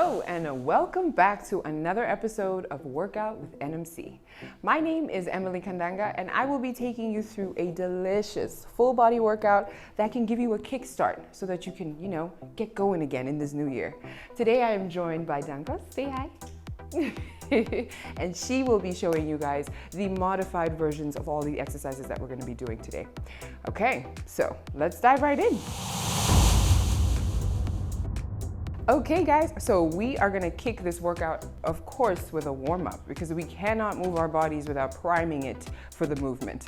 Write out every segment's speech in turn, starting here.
Hello and welcome back to another episode of Workout with NMC. My name is Emily Kandanga and I will be taking you through a delicious full body workout that can give you a kickstart so that you can, get going again in this new year. Today I am joined by Dangos. Say hi. And she will be showing you guys the modified versions of all the exercises that we're going to be doing today. Okay, so let's dive right in. Okay guys, so we are gonna kick this workout, of course, with a warm-up because we cannot move our bodies without priming it for the movement.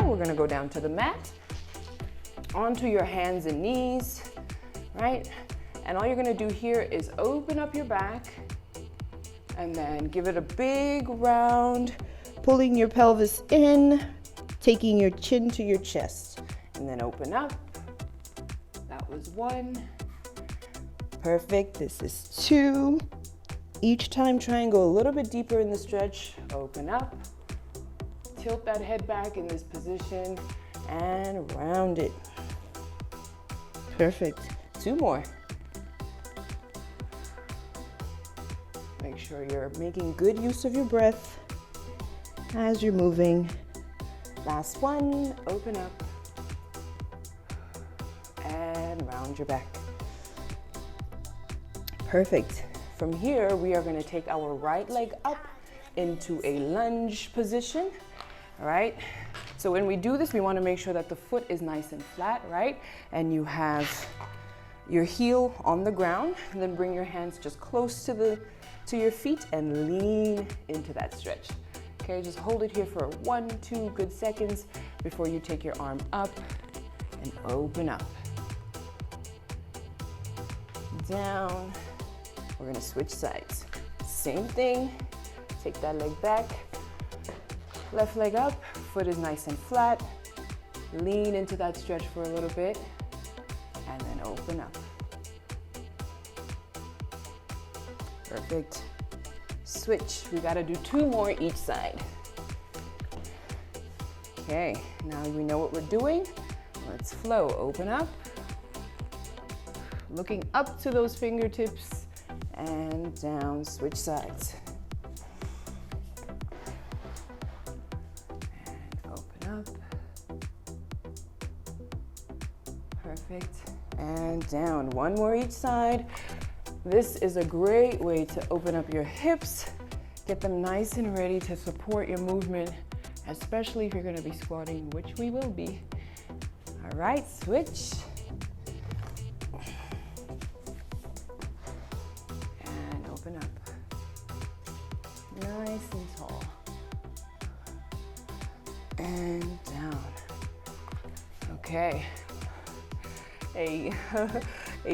We're gonna go down to the mat, onto your hands and knees, right? And all you're gonna do here is open up your back and then give it a big round, pulling your pelvis in, taking your chin to your chest, and then open up. That was one. Perfect, this is two. Each time try and go a little bit deeper in the stretch. Open up. Tilt that head back in this position and round it. Perfect. Two more. Make sure you're making good use of your breath as you're moving. Last one. Open up and round your back. Perfect. From here, we are going to take our right leg up into a lunge position. All right, so when we do this, we want to make sure that the foot is nice and flat, right? And you have your heel on the ground, and then bring your hands just close to your feet and lean into that stretch. Okay, just hold it here for 1-2 good seconds before you take your arm up and open up. Down. We're gonna switch sides. Same thing, take that leg back. Left leg up, foot is nice and flat. Lean into that stretch for a little bit, and then open up. Perfect. Switch, we gotta do 2 more each side. Okay, now we know what we're doing. Let's flow, open up. Looking up to those fingertips, and down, switch sides. Perfect, and down. 1 more each side. This is a great way to open up your hips, get them nice and ready to support your movement, especially if you're gonna be squatting, which we will be. All right, switch. And open up. Nice and tall. And down. Okay. A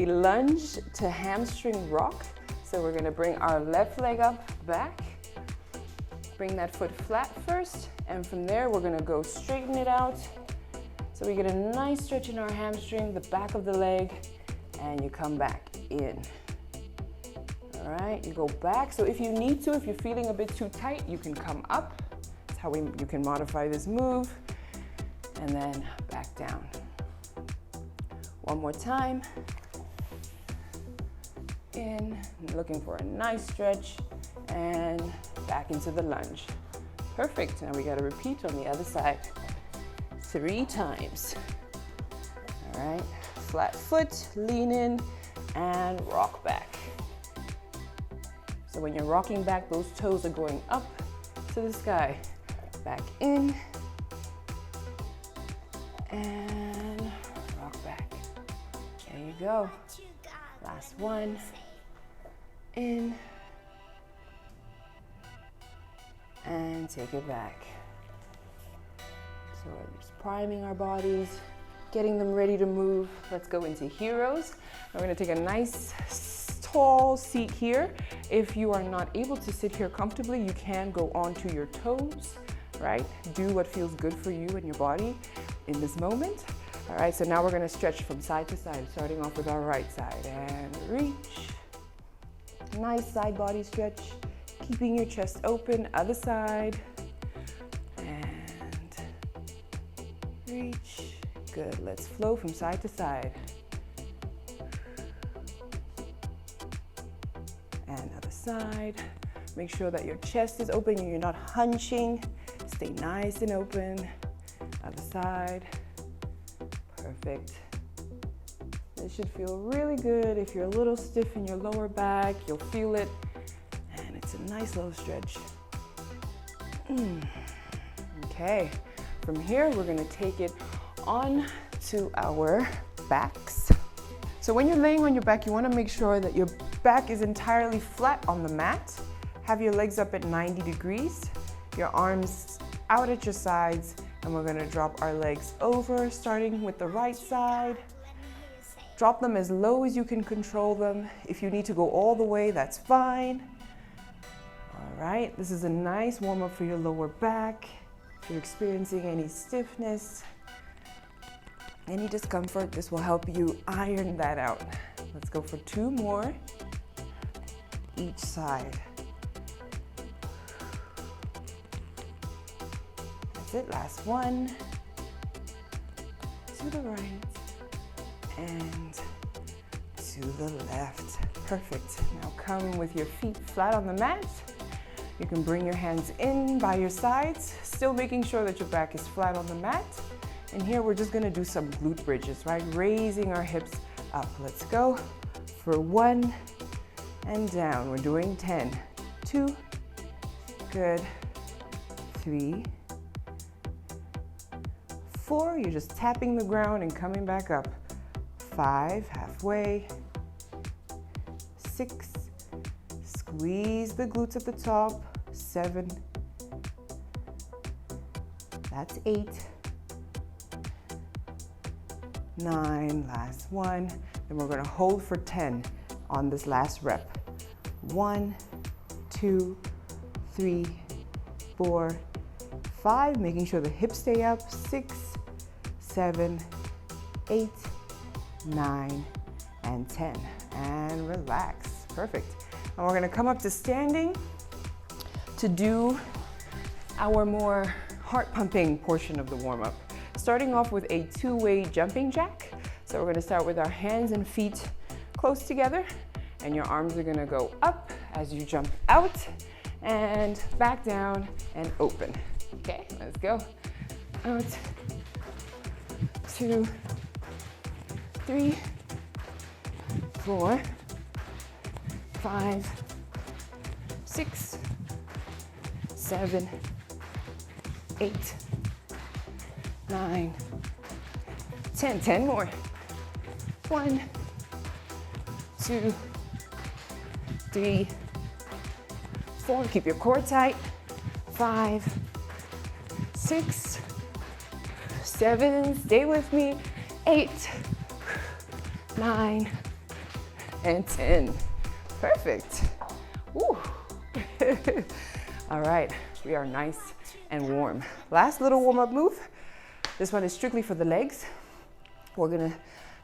lunge to hamstring rock. So we're gonna bring our left leg up, back. Bring that foot flat first, and from there we're gonna go straighten it out. So we get a nice stretch in our hamstring, the back of the leg, and you come back in. All right, you go back. So if you need to, if you're feeling a bit too tight, you can come up. That's how you can modify this move. And then back down. One more time. In, looking for a nice stretch, and back into the lunge. Perfect, now we gotta repeat on the other side. 3 times. All right, flat foot, lean in, and rock back. So when you're rocking back, those toes are going up to the sky. Back in, and rock back. There you go. Last one. In. And take it back. So we're just priming our bodies, getting them ready to move. Let's go into heroes. We're gonna take a nice tall seat here. If you are not able to sit here comfortably, you can go onto your toes, right? Do what feels good for you and your body in this moment. All right, so now we're gonna stretch from side to side, starting off with our right side, and reach. Nice side body stretch, keeping your chest open. Other side, and reach. Good, let's flow from side to side. And other side. Make sure that your chest is open and you're not hunching. Stay nice and open. Other side. Perfect. This should feel really good. If you're a little stiff in your lower back, you'll feel it. And it's a nice little stretch. Okay, from here, we're gonna take it on to our backs. So when you're laying on your back, you wanna make sure that your back is entirely flat on the mat. Have your legs up at 90 degrees, your arms out at your sides, and we're gonna drop our legs over, starting with the right side. Drop them as low as you can control them. If you need to go all the way, that's fine. All right, this is a nice warm-up for your lower back. If you're experiencing any stiffness, any discomfort, this will help you iron that out. Let's go for 2 more each side. That's it, last one. To the right and to the left. Perfect. Now come with your feet flat on the mat. You can bring your hands in by your sides, still making sure that your back is flat on the mat. And here we're just gonna do some glute bridges, right? Raising our hips up. Let's go for 1 and down. We're doing 10. 2, good. 3, 4, you're just tapping the ground and coming back up. 5, halfway. 6, squeeze the glutes at the top. 7, that's 8. 9, last one. Then we're gonna hold for 10 on this last rep. 1, 2, 3, 4, 5, making sure the hips stay up. 6, 7, 8, 9, and 10. And relax, perfect. And we're gonna come up to standing to do our more heart pumping portion of the warm-up. Starting off with a 2-way jumping jack. So we're gonna start with our hands and feet close together, and your arms are gonna go up as you jump out and back down and open. Okay, let's go. Out, 2, 3, 4, 5, 6, 7, 8, 9, 10. 10 more. 1, 2, 3, 4. Keep your core tight. 5, 6, 7. Stay with me. 8, 9, and 10. Perfect. Woo. All right, we are nice and warm. Last little warm-up move. This one is strictly for the legs. We're gonna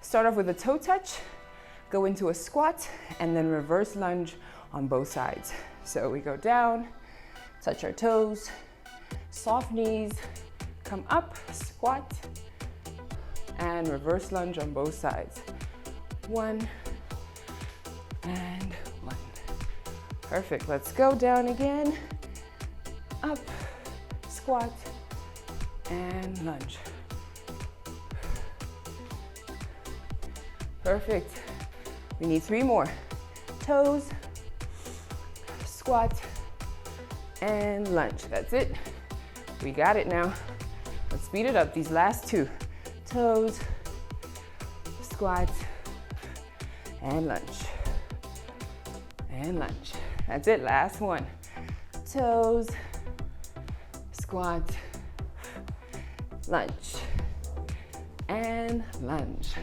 start off with a toe touch, go into a squat, and then reverse lunge on both sides. So we go down, touch our toes, soft knees, come up, squat, and reverse lunge on both sides. 1 and 1. Perfect, let's go down again, up, squat, and lunge. Perfect. We need 3 more. Toes, squat, and lunge. That's it. We got it now. Let's speed it up. These last 2. Toes, squat, and lunge. And lunge. That's it. Last one. Toes, squat, lunge, and lunge.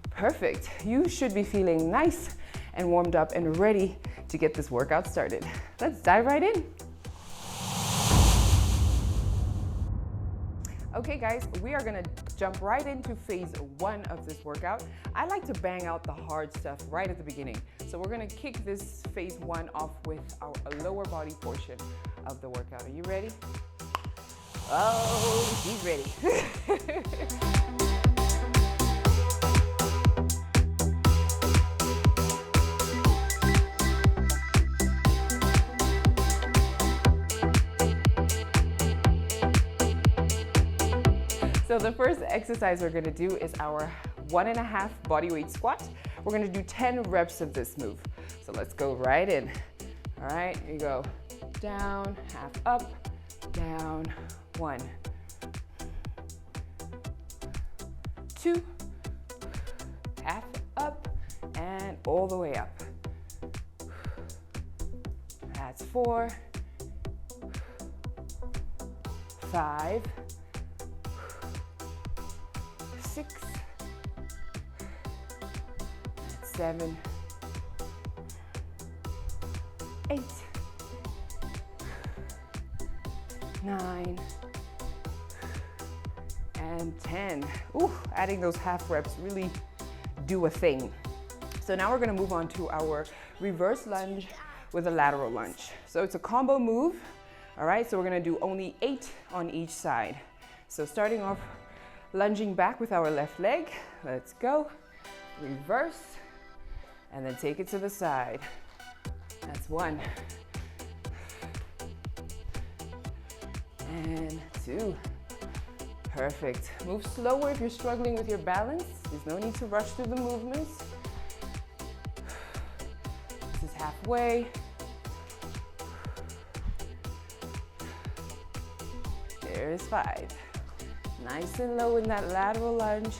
Perfect. You should be feeling nice and warmed up and ready to get this workout started. Let's dive right in. Okay guys, we are gonna jump right into phase 1 of this workout. I like to bang out the hard stuff right at the beginning. So we're gonna kick this phase 1 off with our lower body portion of the workout. Are you ready? Oh, she's ready. So the first exercise we're gonna do is our 1.5 bodyweight squat. We're gonna do 10 reps of this move. So let's go right in. All right, here you go. Down, half up, down, 1, 2, half up, and all the way up. That's 4, 5, 6, 7, 8, 9, and 10. Ooh, adding those half reps really do a thing. So now we're gonna move on to our reverse lunge with a lateral lunge. So it's a combo move, all right? So we're gonna do only 8 on each side. So starting off, lunging back with our left leg. Let's go. Reverse, and then take it to the side. That's 1. And 2. Perfect. Move slower if you're struggling with your balance. There's no need to rush through the movements. This is halfway. There's 5. Nice and low in that lateral lunge.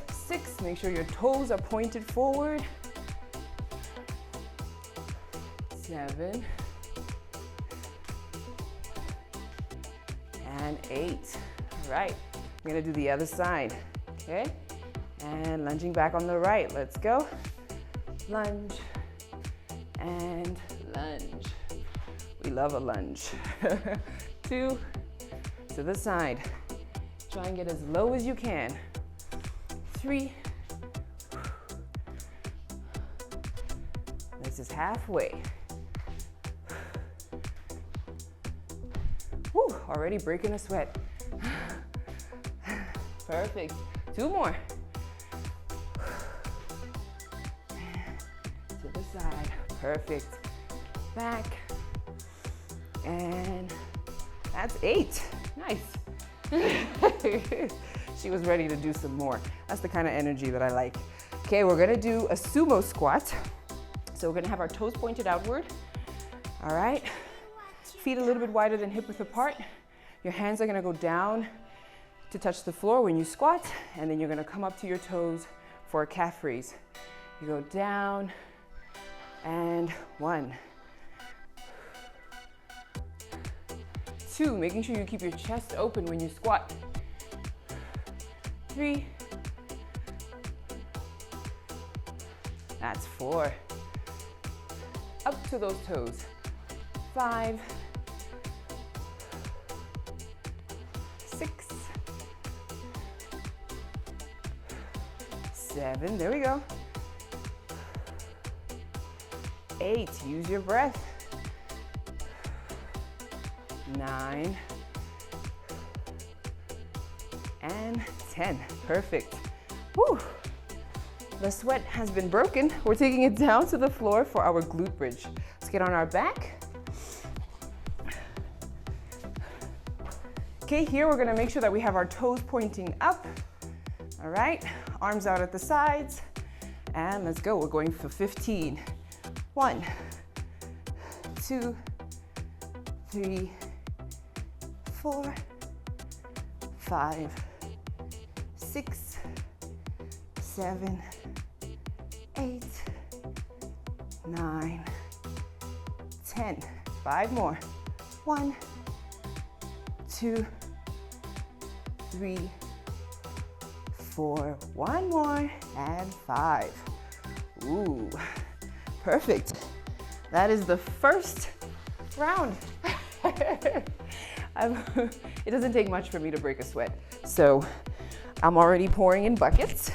6, make sure your toes are pointed forward. 7. And 8. All right, I'm gonna do the other side, okay? And lunging back on the right, let's go. Lunge and lunge. We love a lunge. 2, to the side. Try and get as low as you can. 3. This is halfway. Whew, already breaking a sweat. Perfect. 2 more. To the side. Perfect. Back. And that's 8. Nice. She was ready to do some more. That's the kind of energy that I like. Okay, we're gonna do a sumo squat. So we're gonna have our toes pointed outward. All right. Feet a little bit wider than hip width apart. Your hands are gonna go down to touch the floor when you squat, and then you're gonna come up to your toes for a calf raise. You go down, and 1. 2, making sure you keep your chest open when you squat. 3. That's 4. Up to those toes. 5. 6. 7. There we go. 8. Use your breath. 9. And 10. Perfect. Whew. The sweat has been broken. We're taking it down to the floor for our glute bridge. Let's get on our back. Okay, here we're gonna make sure that we have our toes pointing up. All right, arms out at the sides. And let's go, we're going for 15. 1, 2, 3, 4, 5, 6, 7, 8, 9, 10. 5 more. 1, 2, 3, 4, one more, and 5. Ooh, perfect. That is the first round. It doesn't take much for me to break a sweat. So I'm already pouring in buckets.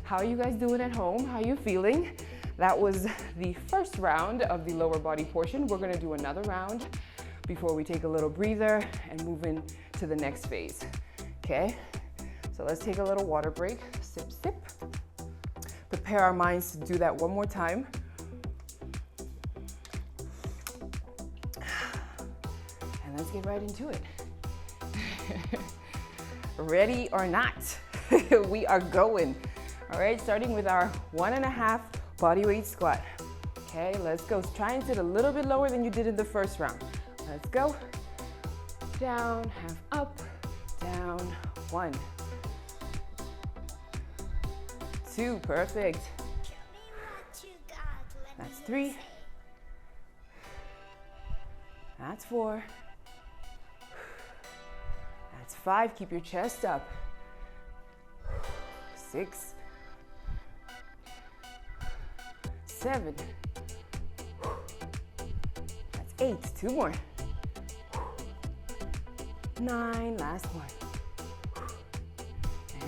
How are you guys doing at home? How are you feeling? That was the first round of the lower body portion. We're gonna do another round before we take a little breather and move into the next phase, okay? So let's take a little water break. Sip, sip. Prepare our minds to do that one more time. And let's get right into it. Ready or not, we are going. All right, starting with our 1.5 bodyweight squat. Okay, let's go. Try and sit a little bit lower than you did in the first round. Let's go. Down, half up, down, 1, 2, perfect. That's 3. That's 4. That's 5, keep your chest up. 6, 7. That's 8, 2 more. 9, last one.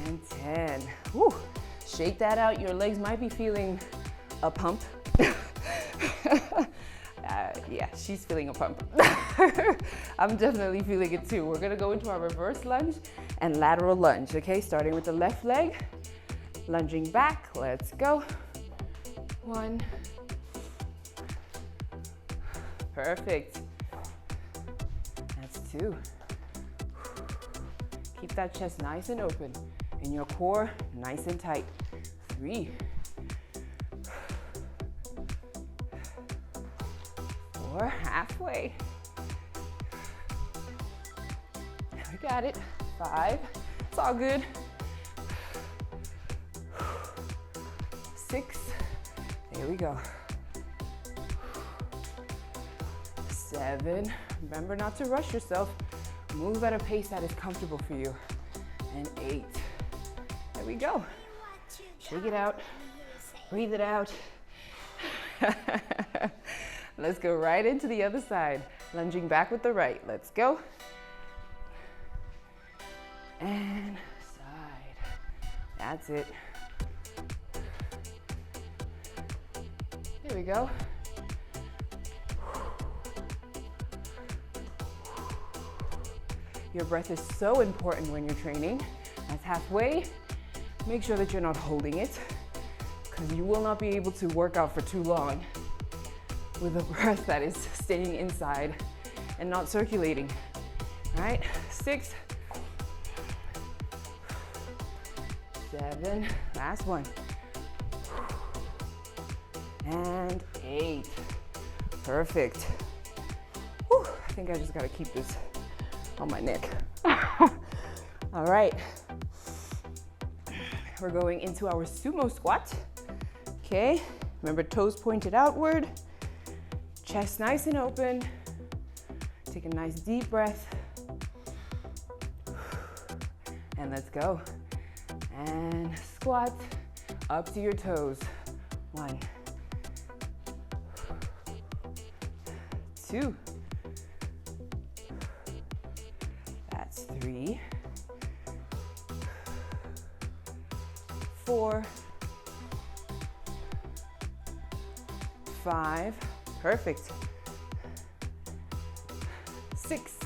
And 10. Woo. Shake that out. Your legs might be feeling a pump. Yeah, she's feeling a pump. I'm definitely feeling it too. We're gonna go into our reverse lunge and lateral lunge, okay? Starting with the left leg, lunging back, let's go. 1. Perfect. That's 2. Keep that chest nice and open and your core nice and tight. 3. 4, halfway. We got it. 5, it's all good. 6, there we go. 7, remember not to rush yourself. Move at a pace that is comfortable for you. And 8, there we go. Shake it out, breathe it out. Let's go right into the other side. Lunging back with the right, let's go. And side, that's it. There we go. Your breath is so important when you're training. That's halfway. Make sure that you're not holding it, because you will not be able to work out for too long with a breath that is staying inside and not circulating. All right, 6, 7, last one. And 8, perfect. Whew, I think I just gotta keep this on my neck. All right, we're going into our sumo squat. Okay, remember toes pointed outward, chest nice and open. Take a nice deep breath. And let's go. And squat up to your toes. 1, 2. That's 3. 4. 5. Perfect. 6.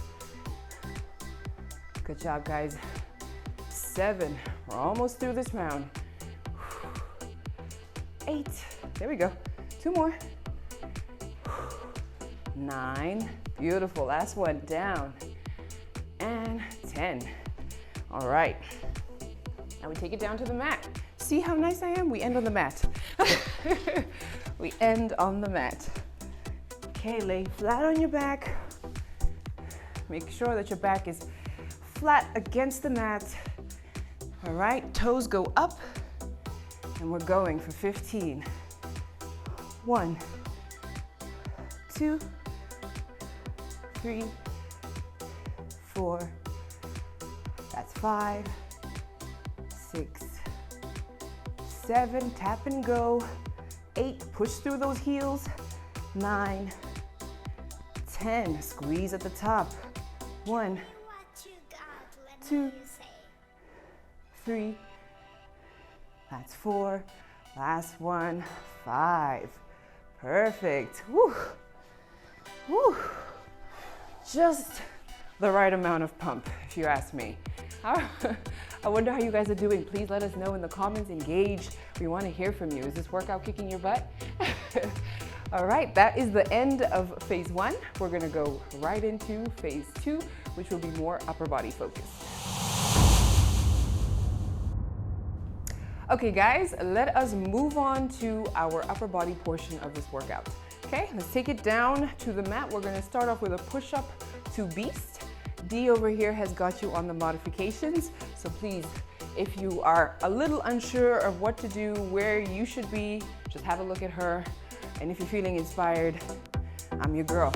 Good job, guys. 7. We're almost through this round. 8. There we go. 2 more. 9. Beautiful. Last one down. And 10. All right. Now we take it down to the mat. See how nice I am? We end on the mat. We end on the mat. Okay, lay flat on your back. Make sure that your back is flat against the mat. All right, toes go up, and we're going for 15. 1, 2, 3, 4, that's 5, 6, 7, tap and go. 8, push through those heels. 9, 10, squeeze at the top. 1, 2, 3, that's 4, last one, 5. Perfect. Woo. Woo. Just the right amount of pump, if you ask me. I wonder how you guys are doing. Please let us know in the comments. Engage. We want to hear from you. Is this workout kicking your butt? All right, that is the end of phase 1. We're going to go right into phase 2, which will be more upper body focused. Okay guys, let us move on to our upper body portion of this workout. Okay, let's take it down to the mat. We're gonna start off with a push-up to beast. Dee over here has got you on the modifications. So please, if you are a little unsure of what to do, where you should be, just have a look at her. And if you're feeling inspired, I'm your girl.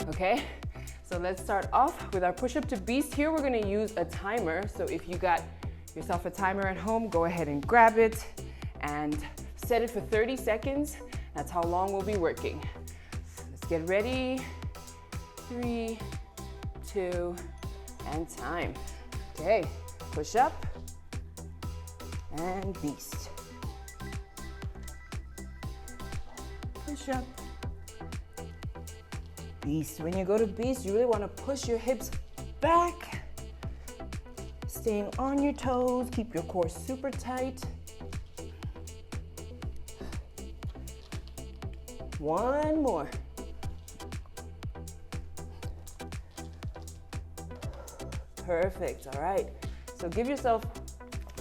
Okay, so let's start off with our push-up to beast. Here we're gonna use a timer. So if you got yourself a timer at home, go ahead and grab it and set it for 30 seconds. That's how long we'll be working. Let's get ready. 3, 2, and time. Okay, push up and beast. Push up. Beast. When you go to beast, you really want to push your hips back, staying on your toes, keep your core super tight. 1 more. Perfect. All right, so give yourself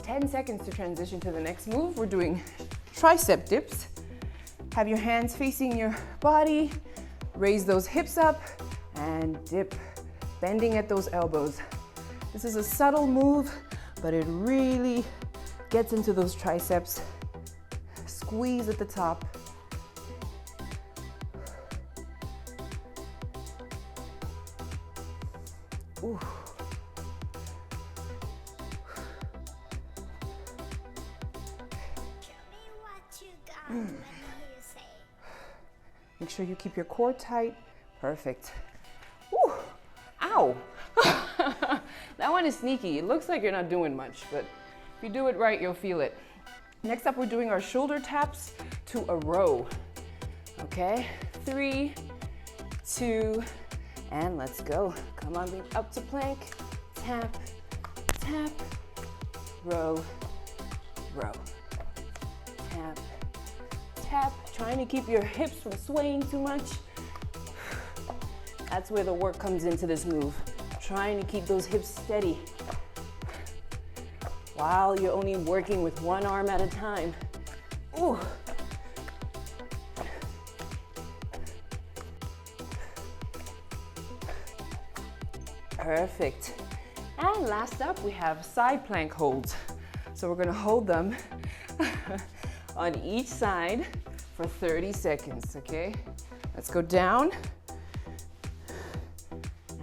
10 seconds to transition to the next move. We're doing tricep dips. Have your hands facing your body. Raise those hips up and dip, bending at those elbows. This is a subtle move, but it really gets into those triceps. Squeeze at the top. Ooh. Make sure you keep your core tight. Perfect. Woo. Ow. That one is sneaky. It looks like you're not doing much, but if you do it right, you'll feel it. Next up, we're doing our shoulder taps to a row. Okay, 3, 2, and let's go. Come on, up to plank. Tap, tap, row, row. Tap, tap. Trying to keep your hips from swaying too much. That's where the work comes into this move. Trying to keep those hips steady while you're only working with one arm at a time. Ooh. Perfect. And last up, we have side plank holds. So we're gonna hold them on each side for 30 seconds, okay? Let's go down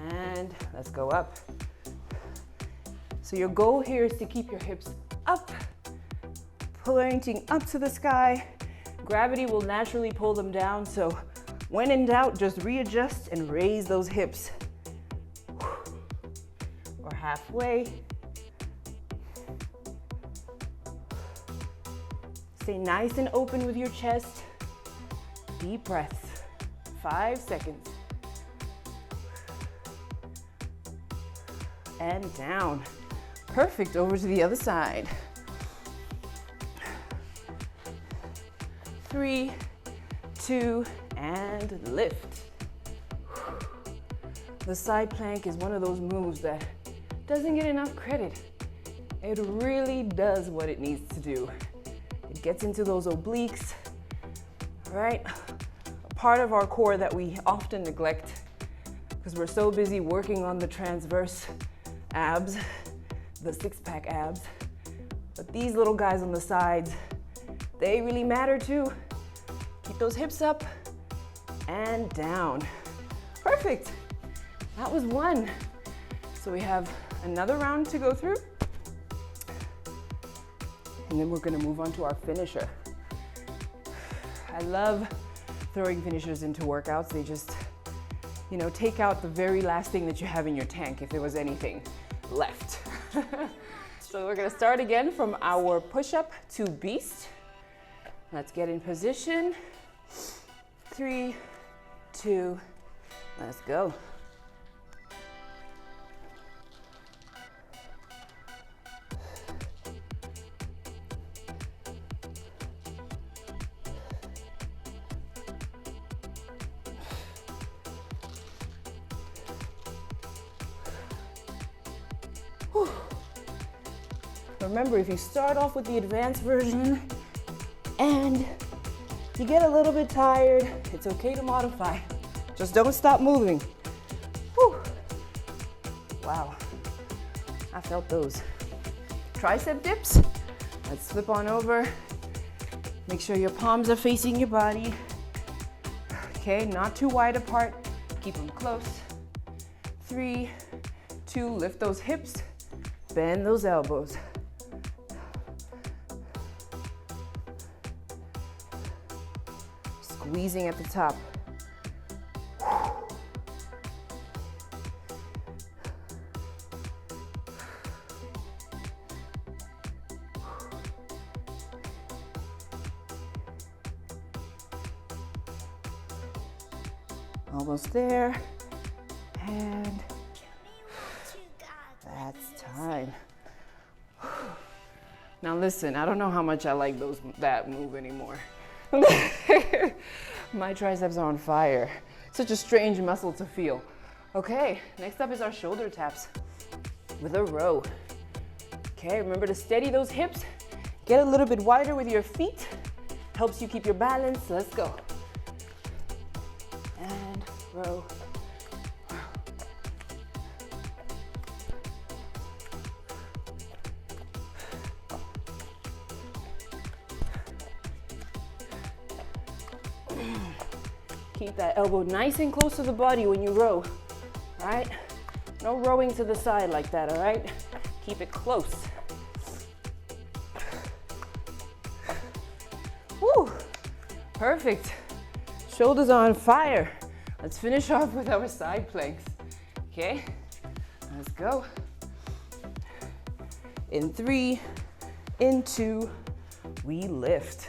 and let's go up. So your goal here is to keep your hips up, pointing up to the sky. Gravity will naturally pull them down, so when in doubt, just readjust and raise those hips. Or halfway. Stay nice and open with your chest. Deep breaths. 5 seconds. And down. Perfect. Over to the other side. 3, 2, and lift. The side plank is one of those moves that doesn't get enough credit. It really does what it needs to do. It gets into those obliques, right? A part of our core that we often neglect because we're so busy working on the transverse abs the six-pack abs. But these little guys on the sides, they really matter too. Keep those hips up and down. Perfect. That was one. So we have another round to go through. And then we're gonna move on to our finisher. I love throwing finishers into workouts. They just, you know, take out the very last thing that you have in your tank if there was anything left. So we're gonna start again from our push-up to beast. Let's get in position. 3, 2, let's go. Remember, if you start off with the advanced version and you get a little bit tired, it's okay to modify. Just don't stop moving. Whew. Wow, I felt those. Tricep dips. Let's flip on over. Make sure your palms are facing your body. Okay, not too wide apart. Keep them close. 3, 2, lift those hips, bend those elbows. Squeezing at the top. Almost there. And that's time. Now listen, I don't know how much I like that move anymore. My triceps are on fire. Such a strange muscle to feel. Okay, next up is our shoulder taps with a row. Okay, remember to steady those hips. Get a little bit wider with your feet. Helps you keep your balance. Let's go. And row. Keep that elbow nice and close to the body when you row, all right? No rowing to the side like that, all right? Keep it close. Woo, perfect. Shoulders are on fire. Let's finish off with our side planks, okay? Let's go. In 3, in 2, we lift.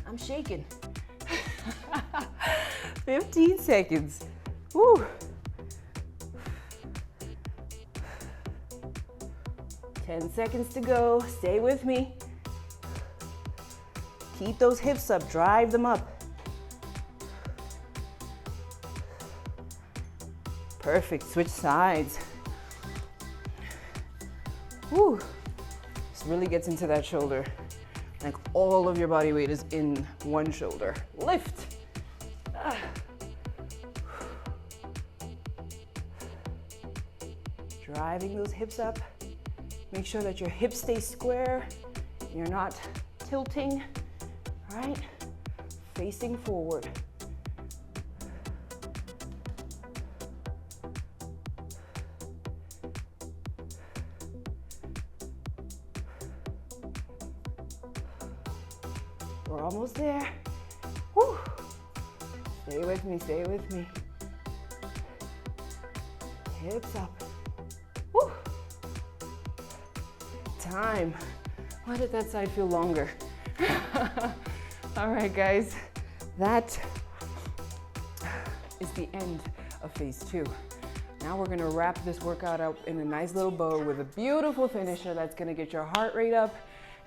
I'm shaking. 15 seconds. Woo. 10 seconds to go. Stay with me. Keep those hips up. Drive them up. Perfect. Switch sides. Woo. This really gets into that shoulder. Like all of your body weight is in one shoulder. Lift. Driving those hips up. Make sure that your hips stay square. You're not tilting, all right? Facing forward. We're almost there. Woo. Stay with me, stay with me. Hips up. Woo. Time. Why did that side feel longer? All right, guys, that is the end of phase 2. Now we're gonna wrap this workout up in a nice little bow with a beautiful finisher that's gonna get your heart rate up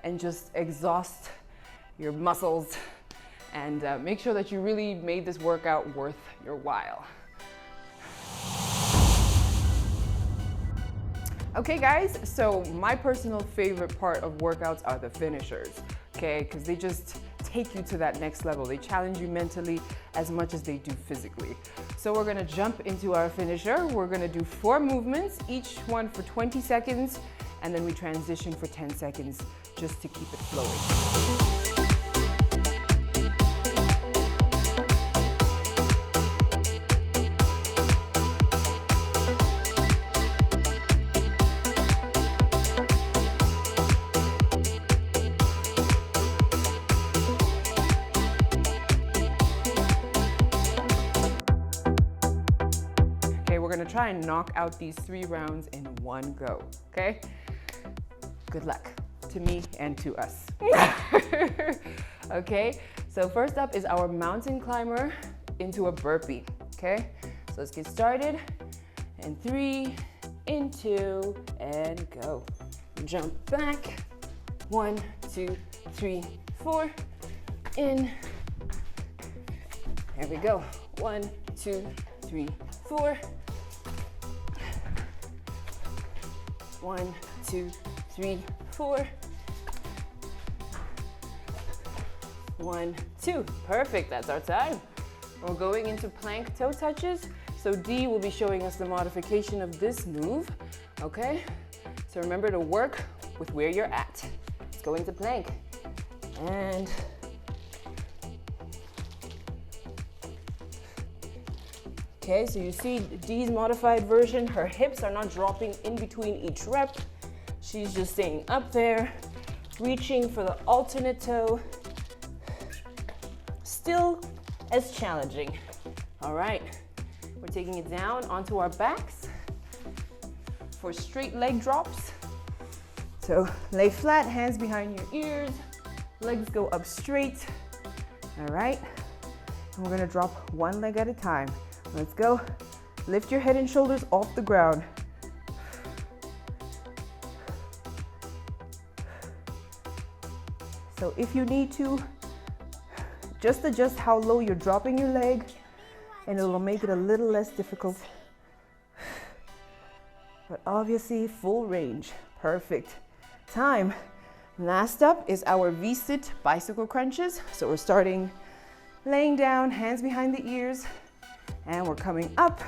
and just exhaust your muscles and make sure that you really made this workout worth your while. Okay guys, so my personal favorite part of workouts are the finishers, okay? Because they just take you to that next level. They challenge you mentally as much as they do physically. So we're gonna jump into our finisher. We're gonna do 4 movements, each one for 20 seconds, and then we transition for 10 seconds just to keep it flowing. We're gonna try and knock out these 3 rounds in one go, okay? Good luck to me and to us. Okay, so first up is our mountain climber into a burpee, okay? So let's get started. And 3, in 2, and go. Jump back. 1, 2, 3, 4. In. There we go. 1, 2, 3, 4. 1, 2, 3, 4. 1, 2. Perfect, that's our time. We're going into plank toe touches. So D will be showing us the modification of this move, okay? So remember to work with where you're at. Let's go into plank. And okay, so you see Dee's modified version. Her hips are not dropping in between each rep. She's just staying up there, reaching for the alternate toe. Still as challenging. All right, we're taking it down onto our backs for straight leg drops. So lay flat, hands behind your ears, legs go up straight. All right, and we're gonna drop one leg at a time. Let's go. Lift your head and shoulders off the ground. So if you need to, just adjust how low you're dropping your leg and it'll make it a little less difficult. But obviously, full range. Perfect. Time. Last up is our V-sit bicycle crunches. So we're starting laying down, hands behind the ears. And we're coming up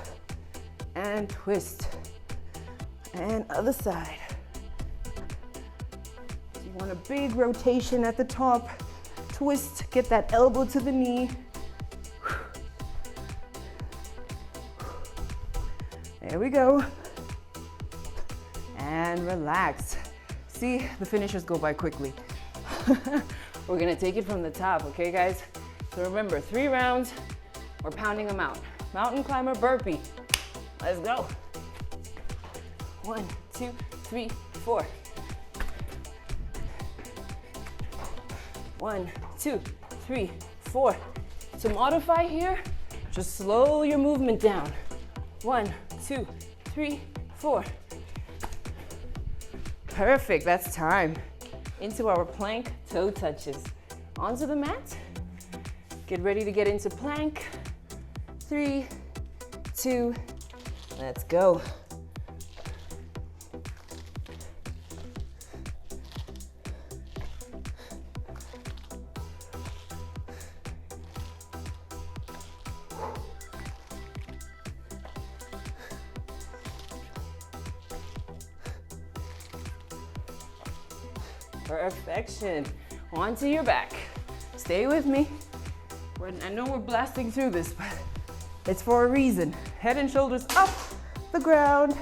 and twist. And other side. So you want a big rotation at the top. Twist, get that elbow to the knee. There we go. And relax. See, the finishers go by quickly. We're gonna take it from the top, okay guys? So remember, 3 rounds, we're pounding them out. Mountain climber burpee. Let's go. 1, 2, 3, 4. 1, 2, 3, 4. To modify here, just slow your movement down. 1, 2, 3, 4. Perfect, that's time. Into our plank toe touches. Onto the mat. Get ready to get into plank. 3, 2, let's go. Perfection. Onto your back. Stay with me. I know we're blasting through this, but it's for a reason. Head and shoulders up the ground.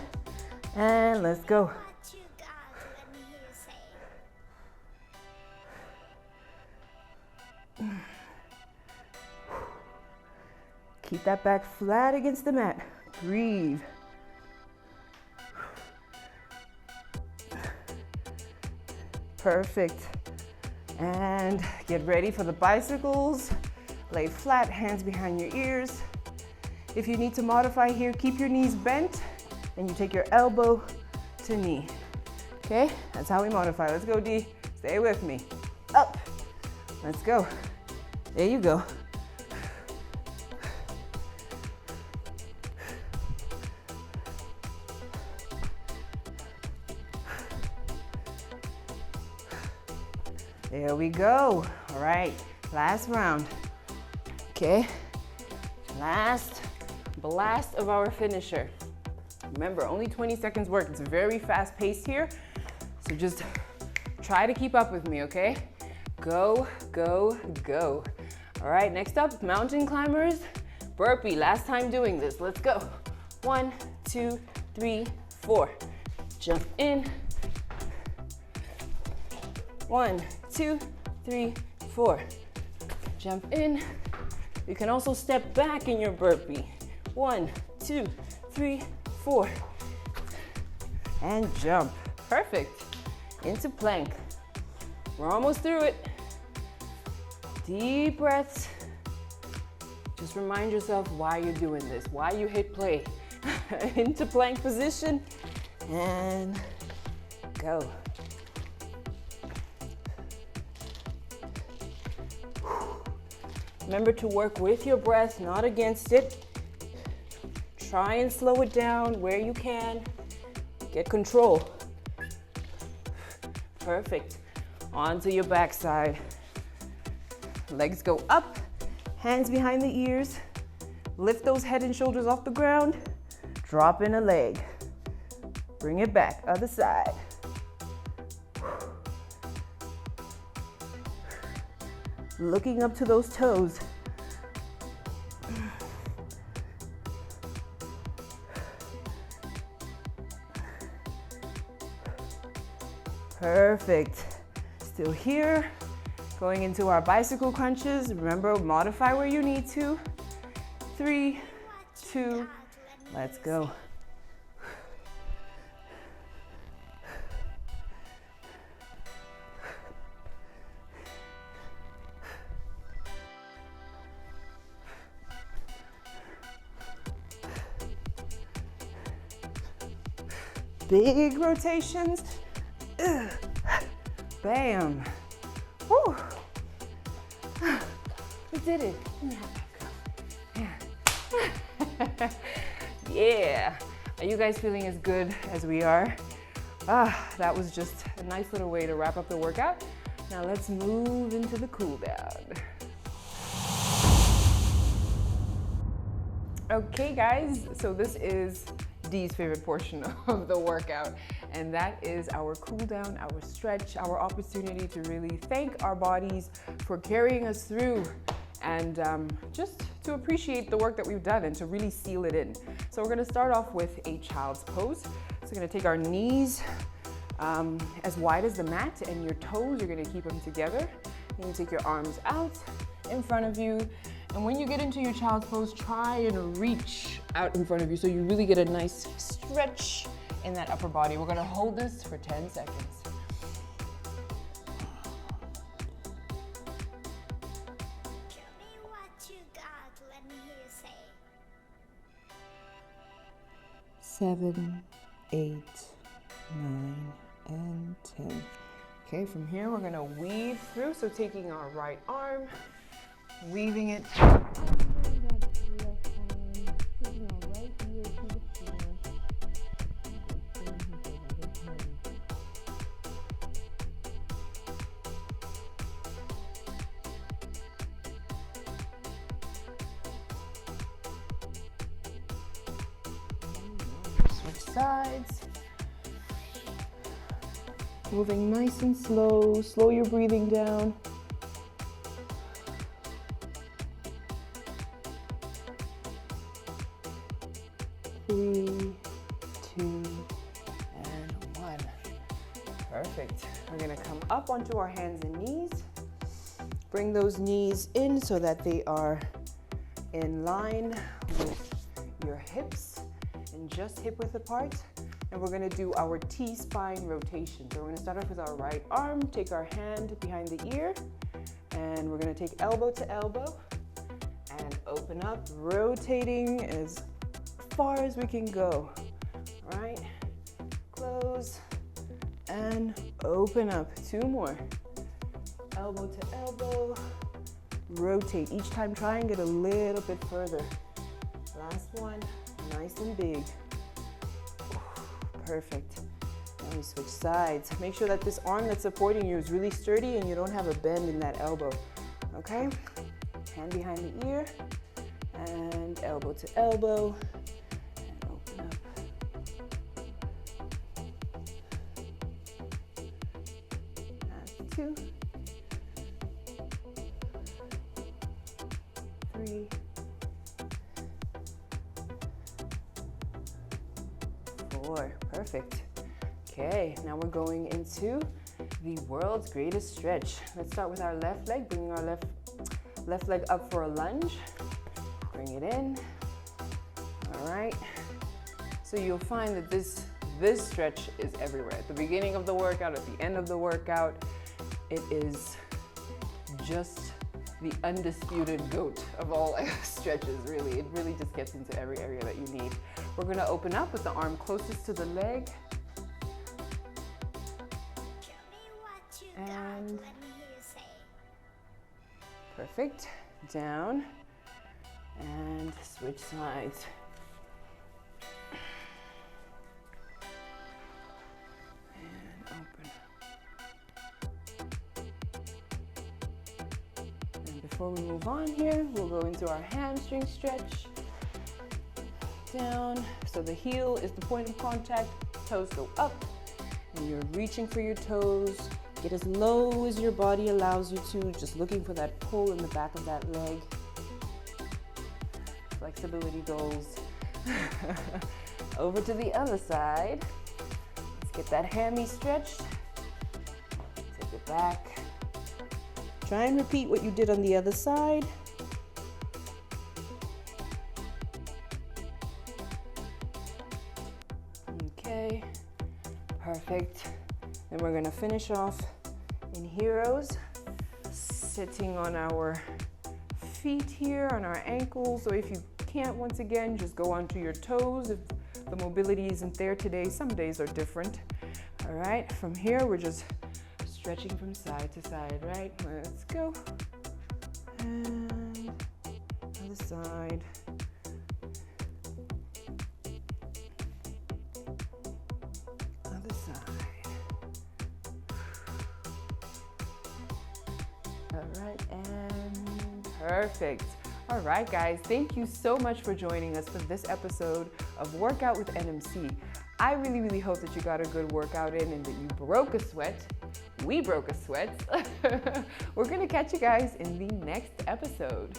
And let's go. Keep that back flat against the mat. Breathe. Perfect. And get ready for the bicycles. Lay flat, hands behind your ears. If you need to modify here, keep your knees bent and you take your elbow to knee. Okay, that's how we modify. Let's go, D. Stay with me. Up. Let's go. There you go. There we go. All right, Last round. Okay, last blast of our finisher. Remember, only 20 seconds work. It's very fast paced here, so just try to keep up with me, okay? Go, go, go. All right, next up, mountain climbers, burpee. Last time doing this, let's go. 1, 2, 3, 4. Jump in. 1, 2, 3, 4. Jump in. You can also step back in your burpee. 1, 2, 3, 4. And jump. Perfect. Into plank. We're almost through it. Deep breaths. Just remind yourself why you're doing this, why you hit play. Into plank position and go. Remember to work with your breath, not against it. Try and slow it down where you can. Get control. Perfect. Onto your backside. Legs go up, hands behind the ears. Lift those head and shoulders off the ground. Drop in a leg. Bring it back, other side. Looking up to those toes. Perfect. Still here. Going into our bicycle crunches. Remember, modify where you need to. 3, 2, let's go. Big rotations. Bam. Woo. We did it. Yeah. Yeah. Are you guys feeling as good as we are? That was just a nice little way to wrap up the workout. Now let's move into the cool down. Okay guys, so this is Dee's favorite portion of the workout, and that is our cool down, our stretch, our opportunity to really thank our bodies for carrying us through and just to appreciate the work that we've done and to really seal it in. So we're gonna start off with a child's pose. So we're gonna take our knees as wide as the mat, and your toes, you're gonna keep them together. You're gonna take your arms out in front of you. And when you get into your child's pose, try and reach out in front of you so you really get a nice stretch in that upper body. We're gonna hold this for 10 seconds. Give me what you got, let me hear you say. 7, 8, 9, and 10. Okay, from here we're gonna weave through. So taking our right arm, weaving it. Switch sides. Moving nice and slow. Slow your breathing down. Three, 2, and 1. Perfect. We're gonna come up onto our hands and knees. Bring those knees in so that they are in line with your hips and just hip width apart. And we're gonna do our T-spine rotation. So we're gonna start off with our right arm, take our hand behind the ear, and we're gonna take elbow to elbow and open up, rotating as far as we can go. All right, close and open up. 2 more. Elbow to elbow, rotate. Each time try and get a little bit further. Last one, nice and big. Perfect. And we switch sides. Make sure that this arm that's supporting you is really sturdy and you don't have a bend in that elbow. okay? Hand behind the ear and elbow to elbow and open up. And 2, 3, 4, perfect. Okay, now we're going into the world's greatest stretch. Let's start with our left leg, bringing our left leg up for a lunge. Bring it in. All right. So you'll find that this stretch is everywhere. At the beginning of the workout, at the end of the workout, it is just the undisputed GOAT of all stretches, really. It really just gets into every area that you need. We're gonna open up with the arm closest to the leg. And perfect. Down and switch sides. And open. And before we move on here, we'll go into our hamstring stretch. Down. So the heel is the point of contact. Toes go up and you're reaching for your toes. Get as low as your body allows you to, just looking for that pull in the back of that leg. Flexibility goals. Over to the other side. Let's get that hammy stretched. Take it back. Try and repeat what you did on the other side. Okay, perfect. And we're gonna finish off in heroes, sitting on our feet here, on our ankles. So if you can't, once again, just go onto your toes. If the mobility isn't there today, some days are different. All right, from here, we're just stretching from side to side, right? Let's go. And other side. Other side. All right, and perfect. All right, guys, thank you so much for joining us for this episode of Workout with NMC. I really, really hope that you got a good workout in and that you broke a sweat. We broke a sweat. We're gonna catch you guys in the next episode.